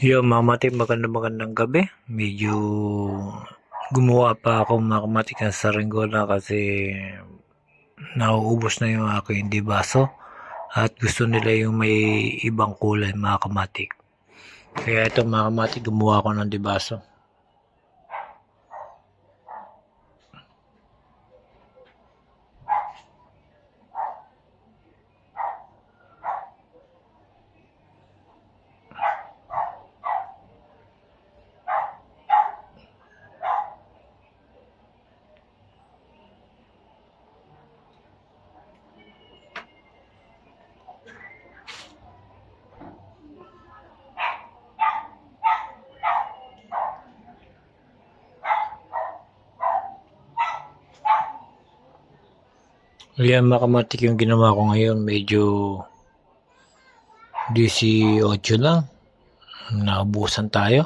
Yo, mamati, magandang gabi. Medyo gumawa pa ako makamatik ng saranggola kasi nauubos na yung aking dibaso at gusto nila yung may ibang kulay makamatik. Kaya ito makamatik, gumawa ako ng dibaso. Ayan, makamatik yung ginawa ko ngayon. Medyo 18 lang. Naubusan tayo.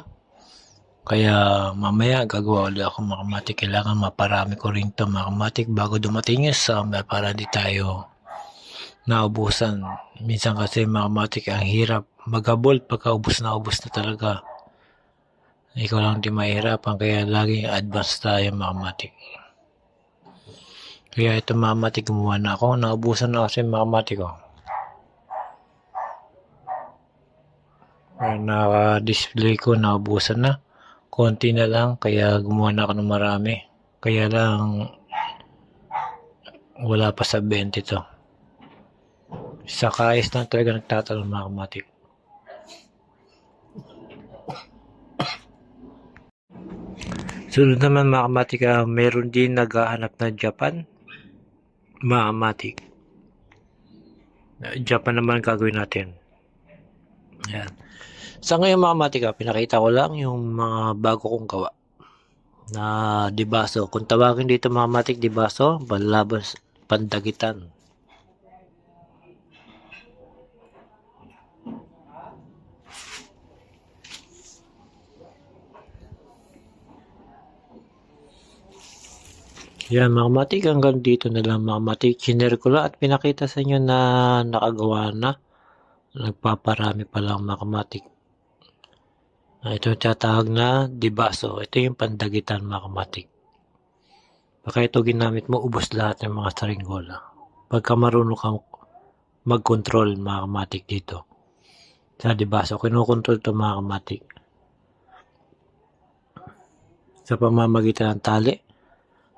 Kaya mamaya gagawa ulit ako makamatik. Kailangan maparami ko rin to makamatik bago dumating yung summer para di tayo naubusan. Minsan kasi makamatik ang hirap maghabol pagka ubos na talaga. Ikaw lang di mahirapan kaya laging advance tayo makamatik. Kaya ito makamatik gumawa na ako. Naubusan na kasi makamatik ko. Naka-display ko naubusan na. Konti na lang kaya gumawa na ako ng marami. Kaya lang wala pa sa 20 to. Sa kais lang talaga nagtatalong makamatik. Sunod naman makamatik, meron din naghahanap ng Japan. Makamatik. Japan naman gagawin natin. Ayan. Sa ngayon makamatik, pinakita ko lang yung mga bago kong gawa na dibaso. Kung tawagin dito makamatik dibaso, balabas pandagitan. Yan mga matik, hanggang dito na lang mga matik. Chinare ko lang at pinakita sa inyo na nakagawa na. Nagpaparami pa lang mga matik. Ito yung tatawag na dibaso. Ito yung pandagitan mga matik. Baka ito ginamit mo, ubos lahat ng mga saringgola. Pagka marunong kang mag-control mga matik dito. Sa dibaso, kinukontrol ito mga matik. Sa pamamagitan ng tali.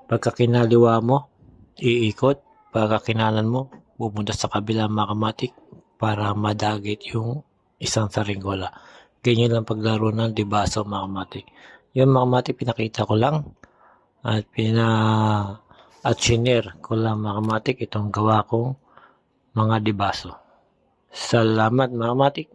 Pagka kinaliwa mo, iikot. Pagka kinanan mo, pupunta sa kabila makamatik para madagit yung isang saringgola. Ganyan lang paglaro ng dibaso makamatik. Yung makamatik pinakita ko lang at shinare ko lang makamatik itong gawa kong mga dibaso. Salamat makamatik.